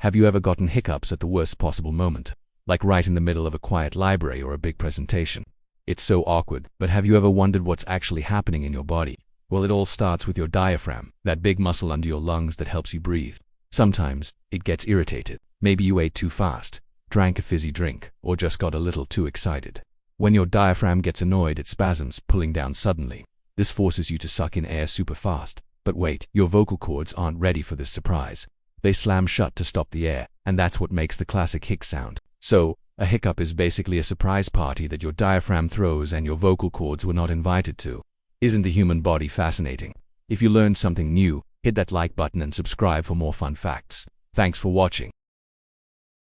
Have you ever gotten hiccups at the worst possible moment? Like right in the middle of a quiet library or a big presentation. It's so awkward, but have you ever wondered what's actually happening in your body? Well, it all starts with your diaphragm, that big muscle under your lungs that helps you breathe. Sometimes, it gets irritated. Maybe you ate too fast, drank a fizzy drink, or just got a little too excited. When your diaphragm gets annoyed, it spasms, pulling down suddenly. This forces you to suck in air super fast. But wait, your vocal cords aren't ready for this surprise. They slam shut to stop the air, and that's what makes the classic hic sound. So, a hiccup is basically a surprise party that your diaphragm throws and your vocal cords were not invited to. Isn't the human body fascinating? If you learned something new, hit that like button and subscribe for more fun facts. Thanks for watching.